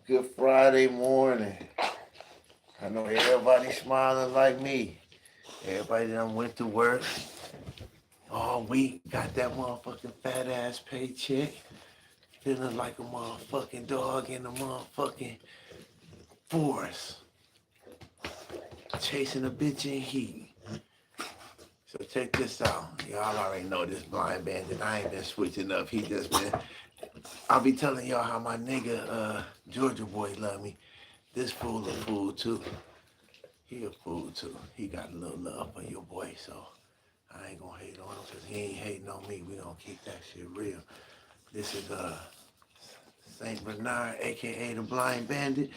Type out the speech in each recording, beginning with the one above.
Good Friday morning. I know everybody smiling like me. Everybody done went to work all week, got that motherfucking fat ass paycheck, feeling like a motherfucking dog in the motherfucking forest, chasing a bitch in heat. So check this out. Y'all already know this blind bandit. I ain't been switching up. He just been. I'll be telling y'all how my nigga Georgia boy love me. This fool a fool too. He a fool too. He got a little love for your boy, so I ain't gonna hate on him because he ain't hating on me. We gonna keep that shit real. This is Saint Bernard, aka the Blind Bandit.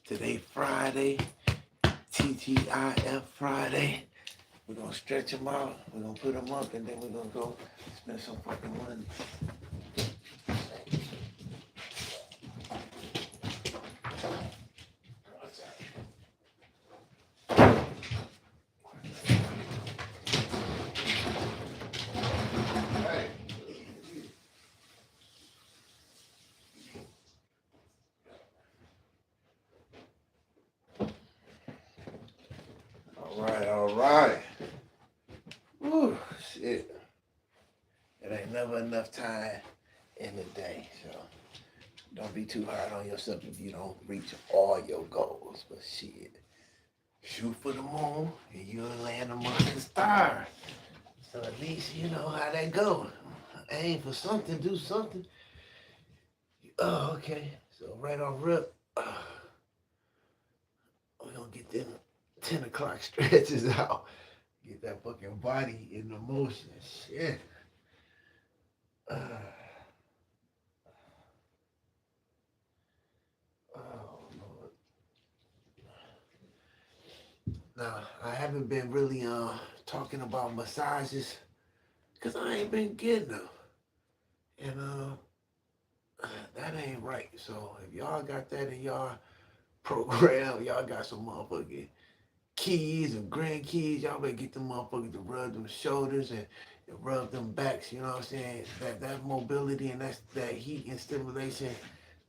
Today Friday, TGIF Friday. We're gonna stretch him out. We're gonna put him up, and then we're gonna go spend some fucking money. All right. Woo, shit. It ain't never enough time in the day, so don't be too hard on yourself if you don't reach all your goals. But shit, shoot for the moon and you'll land amongst the stars. So at least you know how that goes. Aim for something, do something. Oh, okay. So right off rip, we're gonna get them 10 o'clock stretches out. Get that fucking body in the motion. Shit. Oh, Lord. Now, I haven't been really talking about massages because I ain't been getting them. And that ain't right. So if y'all got that in y'all program, y'all got some motherfucking kids and grandkids, y'all better get them motherfuckers to rub them shoulders and rub them backs, you know what I'm saying? That mobility and that heat and stimulation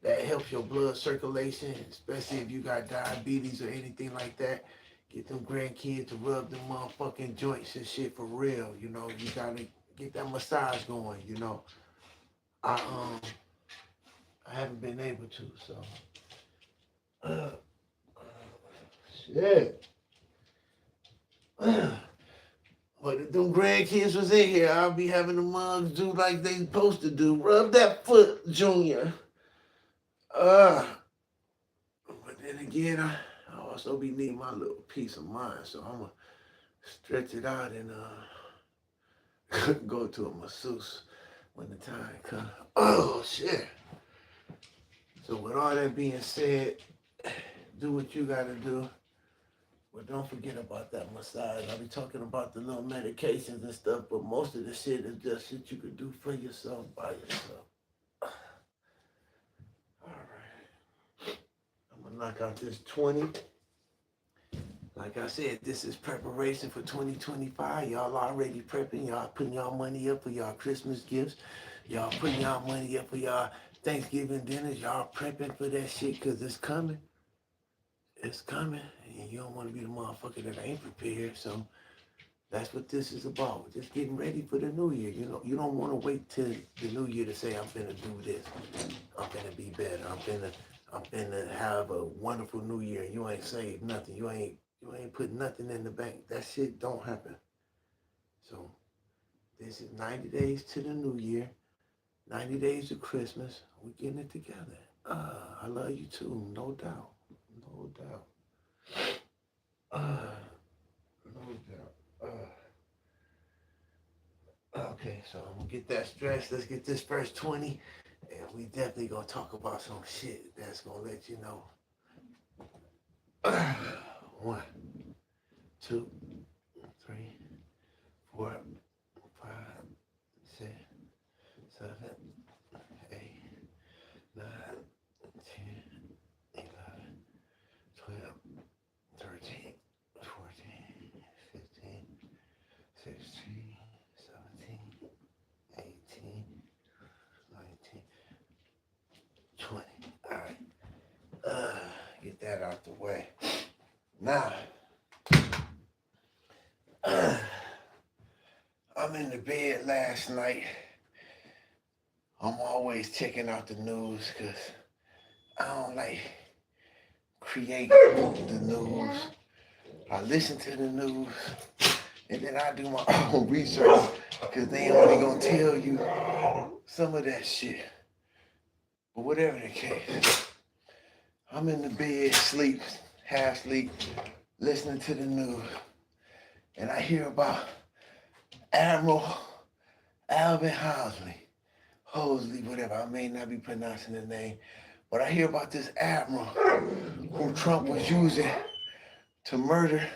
that helps your blood circulation, especially if you got diabetes or anything like that. Get them grandkids to rub them motherfucking joints and shit for real, you know. You gotta get that massage going, you know. I I haven't been able to, so uh, shit. But if them grandkids was in here, I'll be having the moms do like they supposed to do. Rub that foot, Junior. Uh, but then again, I also be needing my little peace of mind, so I'm gonna stretch it out and go to a masseuse when the time comes. Oh shit! So with all that being said, do what you gotta do. But don't forget about that massage. I'll be talking about the little medications and stuff, but most of the shit is just shit you could do for yourself by yourself. All right. I'm gonna knock out this 20. Like I said, this is preparation for 2025. Y'all already prepping. Y'all putting y'all money up for y'all Christmas gifts. Y'all putting y'all money up for y'all Thanksgiving dinners. Y'all prepping for that shit because it's coming. It's coming. And you don't want to be the motherfucker that ain't prepared. So that's what this is about. Just getting ready for the new year. You know, you don't want to wait till the new year to say, I'm finna do this. I'm finna be better. I'm finna have a wonderful new year. You ain't saved nothing. You ain't put nothing in the bank. That shit don't happen. So this is 90 days to the new year. 90 days to Christmas. We getting it together. I love you too, no doubt. No doubt. No doubt. Okay, so I'm gonna get that stress. Let's get this first 20. And we definitely gonna talk about some shit that's gonna let you know. 1, 2, 3, 4, 5, 6, 7, 8, 9, 10, 11, 12, 13, 14, 15, 16, 17, 18, 19, 20. All right. Get that out the way. Now, I'm in the bed last night. I'm always checking out the news because I don't like create the news. I listen to the news and then I do my own research because they only gonna tell you some of that shit. But whatever the case, I'm in the bed, sleep, half sleep, listening to the news, and I hear about Admiral Alvin Hosley, whatever. I may not be pronouncing the name, but I hear about this admiral who Trump was using to murder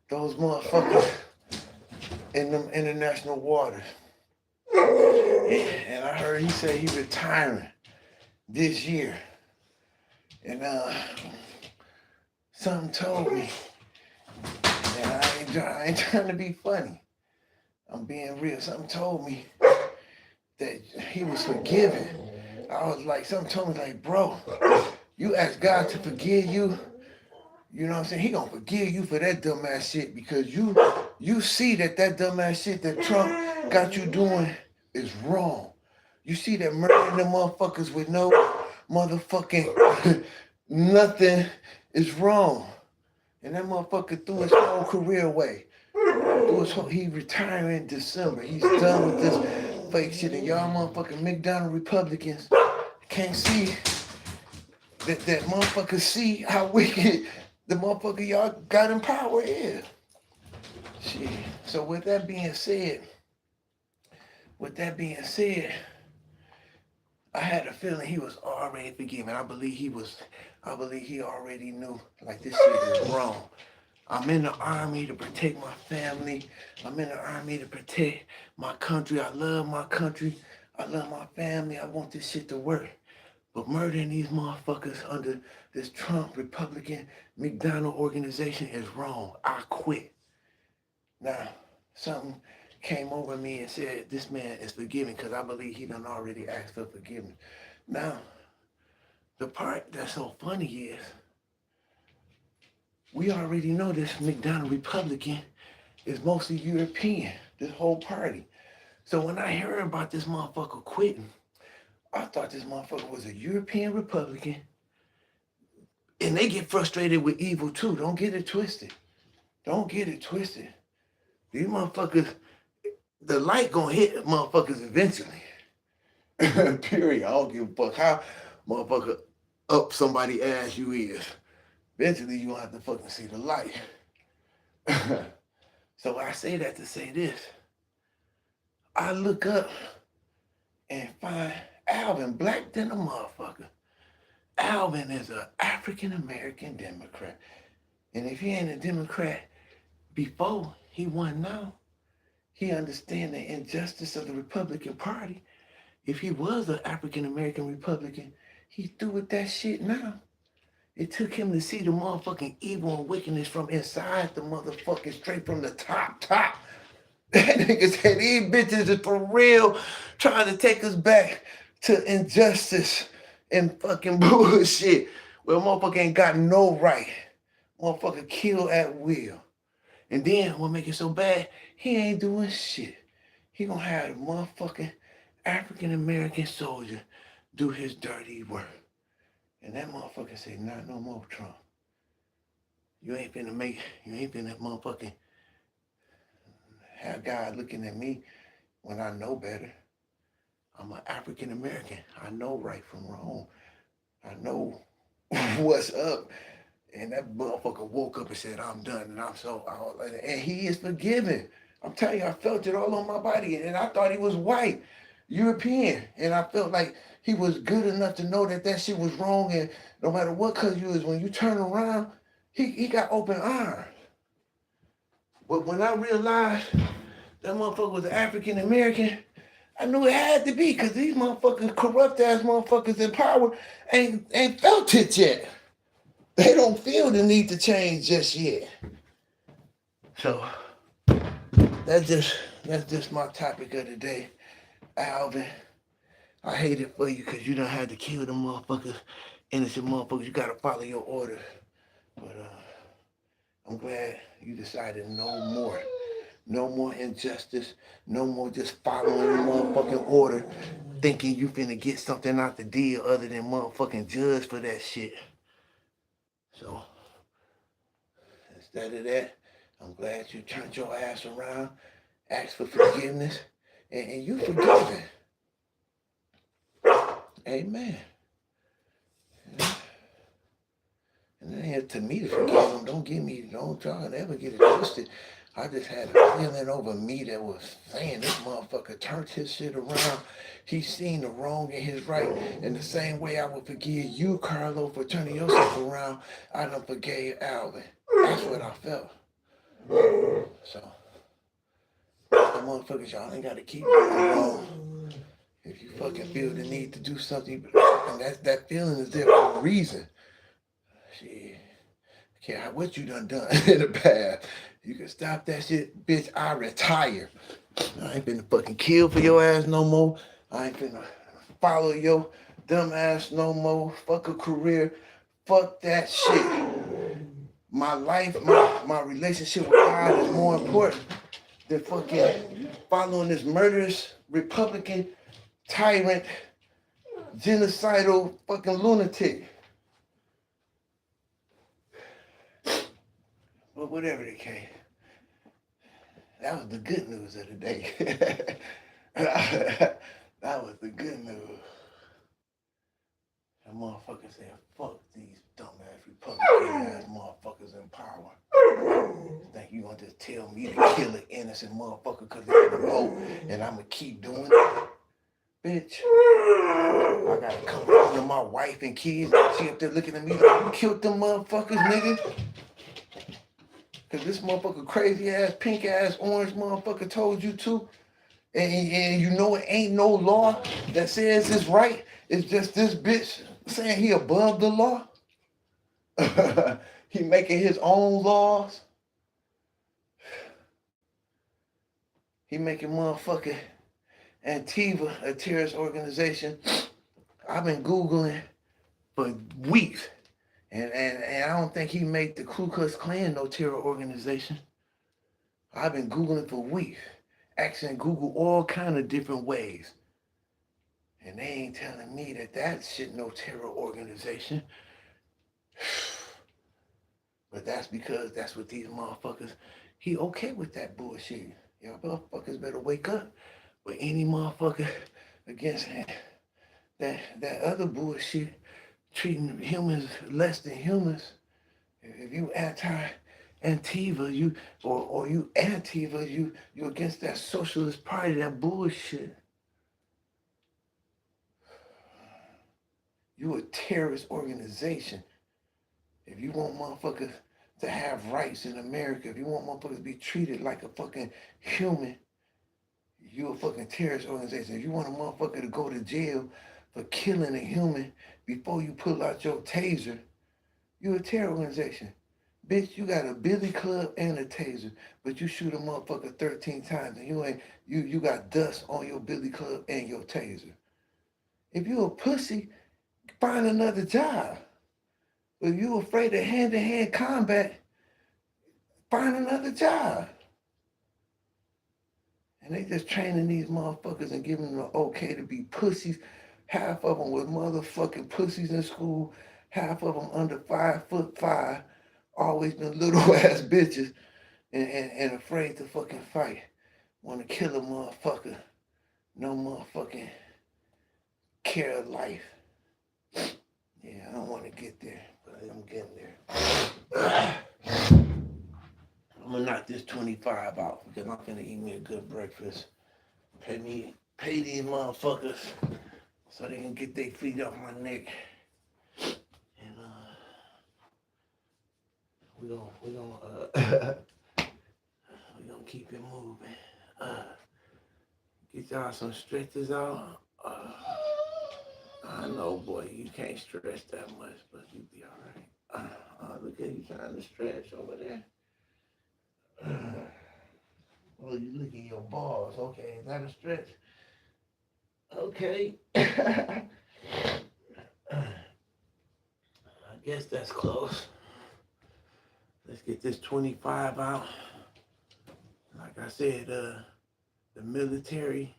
those motherfuckers in them international waters. And I heard he said he retiring this year. And something told me, and I ain't trying to be funny. I'm being real. Something told me that he was forgiven. I was like, something told me like, bro, you ask God to forgive you. You know what I'm saying? He gonna forgive you for that dumbass shit because you see that dumbass shit that Trump got you doing is wrong. You see that murdering them motherfuckers with no motherfucking nothing is wrong. And that motherfucker threw his whole career away. He retiring in December. He's done with this fake shit. And y'all motherfucking McDonald Republicans can't see that motherfuckers see how wicked the motherfucker y'all got in power is. Shit. So with that being said, I had a feeling he was already forgiven. I believe he already knew like this shit is wrong. I'm in the army to protect my family. I'm in the army to protect my country. I love my country. I love my family. I want this shit to work. But murdering these motherfuckers under this Trump Republican McDonald organization is wrong. I quit. Now, something came over me and said this man is forgiven because I believe he done already asked for forgiveness. Now, the part that's so funny is we already know this McDonald Republican is mostly European, this whole party. So when I heard about this motherfucker quitting, I thought this motherfucker was a European Republican. And they get frustrated with evil too. Don't get it twisted. These motherfuckers, the light gonna hit motherfuckers eventually. Period. I don't give a fuck how motherfucker up somebody's ass you is. Eventually you gonna have to fucking see the light. So I say that to say this. I look up and find Alvin black than a motherfucker. Alvin is an African-American Democrat. And if he ain't a Democrat before he won now, he understands the injustice of the Republican Party. If he was an African-American Republican, he through with that shit now. It took him to see the motherfucking evil and wickedness from inside the motherfucking straight from the top. That nigga said these bitches is for real trying to take us back to injustice and fucking bullshit where motherfucker ain't got no right. Motherfucker kill at will. And then what make it so bad, he ain't doing shit. He gonna have a motherfucking African-American soldier do his dirty work. And that motherfucker say, not no more, Trump. You ain't finna motherfucking have God looking at me when I know better. I'm an African-American. I know right from wrong. I know what's up. And that motherfucker woke up and said, I'm done. And I'm so out. And he is forgiven. I'm telling you, I felt it all on my body. And I thought he was white, European. And I felt like he was good enough to know that shit was wrong. And no matter what color you is, when you turn around, he got open arms. But when I realized that motherfucker was African American, I knew it had to be because these motherfuckers, corrupt ass motherfuckers in power, ain't felt it yet. They don't feel the need to change just yet. So that's just my topic of the day, Alvin. I hate it for you because you done had to kill them motherfuckers innocent motherfuckers. You gotta follow your orders. But I'm glad you decided no more. No more injustice. No more just following the motherfucking order, thinking you finna get something out the deal other than motherfucking judge for that shit. So, instead of that, I'm glad you turned your ass around, asked for forgiveness, and you forgiven. Amen. And it ain't to me to forgive them. Don't try and ever get it twisted. I just had a feeling over me that was saying this motherfucker turned his shit around. He seen the wrong and his right. In the same way I would forgive you, Carlo, for turning yourself around, I done forgave Alvin. That's what I felt. So, the motherfuckers, y'all ain't got to keep doing wrong. If you fucking feel the need to do something, and that feeling is there for a reason. Shit. Care what you done in the past. You can stop that shit, bitch. I retire. I ain't finna fucking kill for your ass no more. I ain't finna follow your dumb ass no more. Fuck a career. Fuck that shit. My life, my relationship with God is more important than fucking following this murderous Republican tyrant, genocidal fucking lunatic. But whatever the case, that was the good news of the day. That was the good news. That motherfucker said, fuck these dumbass Republican ass motherfuckers in power. Think you gonna just tell me to kill an innocent motherfucker because they're gonna vote and I'ma keep doing it? Bitch, I gotta come home to my wife and kids. She up there looking at me like I killed them motherfuckers, nigga. Cause this motherfucker crazy ass, pink ass, orange motherfucker told you to. And you know it ain't no law that says it's right. It's just this bitch saying he above the law. He making his own laws. He making motherfucking Antifa a terrorist organization. I've been Googling for weeks. And I don't think he made the Ku Klux Klan no terror organization. I've been Googling for weeks. Asking Google all kind of different ways. And they ain't telling me that shit no terror organization. But that's because that's what these motherfuckers, he okay with that bullshit. Y'all motherfuckers better wake up. But any motherfucker against that other bullshit, treating humans less than humans, if you anti-Antifa, you Antifa, you against that socialist party, that bullshit. You a terrorist organization. If you want motherfuckers to have rights in America, if you want motherfuckers to be treated like a fucking human, you a fucking terrorist organization. If you want a motherfucker to go to jail for killing a human before you pull out your taser, you a terror organization. Bitch, you got a billy club and a taser, but you shoot a motherfucker 13 times and you got dust on your billy club and your taser. If you a pussy, find another job. If you afraid of hand-to-hand combat, find another job. And they just training these motherfuckers and giving them the okay to be pussies. Half of them with motherfucking pussies in school. Half of them under 5'5", always been little ass bitches and afraid to fucking fight. Want to kill a motherfucker. No motherfucking care of life. Yeah, I don't want to get there, but I'm getting there. I'm gonna knock this 25 out because I'm gonna eat me a good breakfast. Pay these motherfuckers so they can get their feet off my neck. And we gonna keep it moving. Get y'all some stretches out. I know, boy, you can't stretch that much, but you be all right. Look at you trying to stretch over there. Well, you look at your balls. Okay, is that a stretch? Okay. guess that's close. Let's get this 25 out. Like I said, the military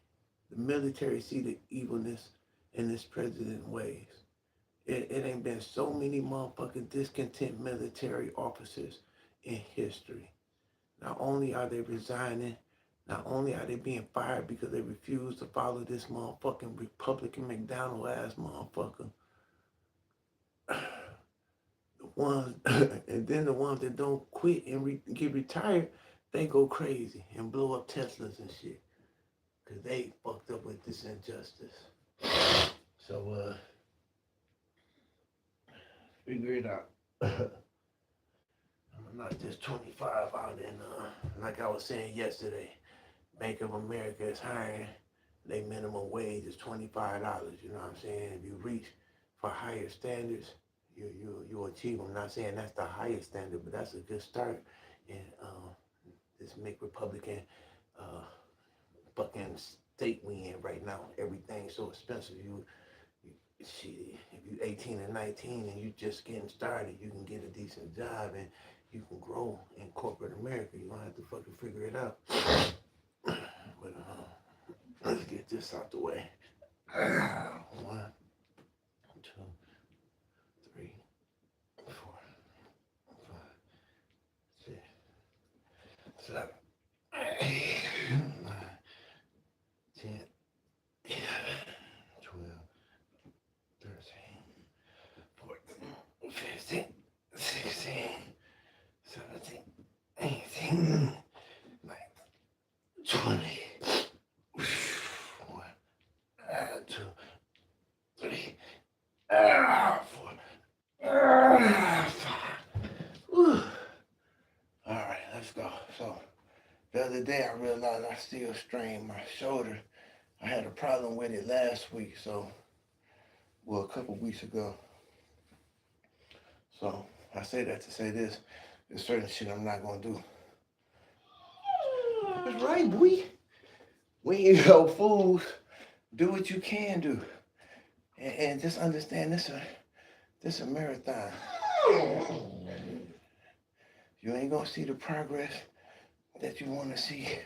see the evilness in this president's ways. It ain't been so many motherfucking discontent military officers in history. Not only are they resigning, not only are they being fired because they refuse to follow this motherfucking Republican McDonald ass motherfucker. The ones, and then the ones that don't quit and get retired, they go crazy and blow up Teslas and shit. Cause they fucked up with this injustice. So figure it out. I'm gonna knock this 25 out, and like I was saying yesterday, Bank of America is hiring. Their minimum wage is $25. You know what I'm saying? If you reach for higher standards, you achieve them. I'm not saying that's the highest standard, but that's a good start. And this make Republican fucking state we in right now. Everything's so expensive. Shit, if you 18 and 19 and you just getting started, you can get a decent job and you can grow in corporate America. You don't have to fucking figure it out. But let's get this out the way. 1, 2, 3, 4, 5, 6, 7, 8, 9, 10, 11, 12, 13, 14, 15, 16, 17, 18, 19, 20. 1, 2, 3, 4, 5. Whew. All right, let's go. So the other day I realized I still strained my shoulder. I had a problem with it last week, a couple weeks ago. So I say that to say this. There's certain shit I'm not gonna do. That's right, boy. We ain't no fools. Do what you can do. And just understand this a marathon. You ain't gonna see the progress that you wanna see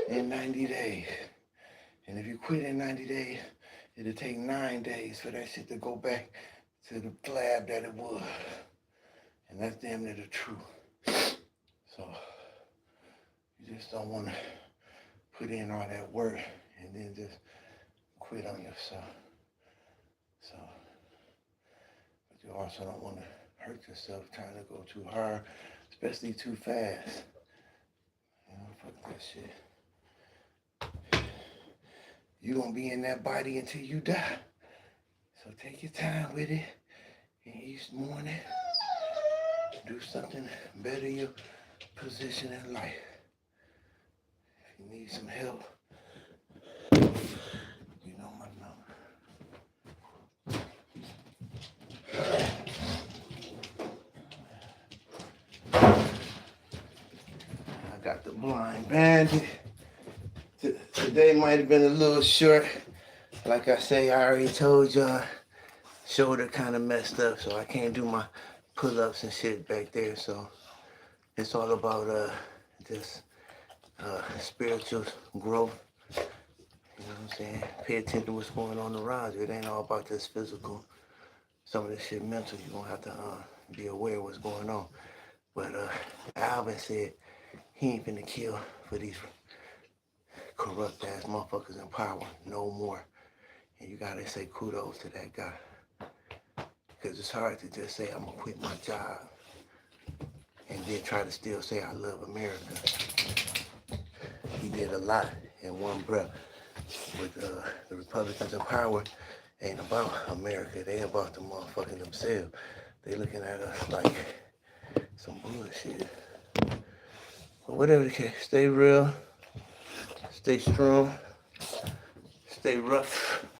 in 90 days. And if you quit in 90 days, it'll take 9 days for that shit to go back to the flab that it was. And that's damn near the truth. So you just don't wanna put in all that work and then just quit on yourself. So, but you also don't want to hurt yourself trying to go too hard, especially too fast. You know, fuck that shit. You gonna be in that body until you die. So take your time with it. And each morning, do something better your position in life. If you need some help, you know my number. I got the blind bandit. Today might have been a little short. Like I say, I already told y'all, shoulder kind of messed up, so I can't do my pull-ups and shit back there. So it's all about just spiritual growth. You know what I'm saying? Pay attention to what's going on around you. It ain't all about this physical. Some of this shit mental. You're gonna have to be aware of what's going on. But Alvin said he ain't finna kill for these corrupt ass motherfuckers in power no more. And you gotta say kudos to that guy. Because it's hard to just say I'm gonna quit my job and then try to still say I love America. He did a lot in one breath. With the Republicans in power, ain't about America. They about the motherfucking themselves. They looking at us like some bullshit. But whatever the case, stay real, stay strong, stay rough.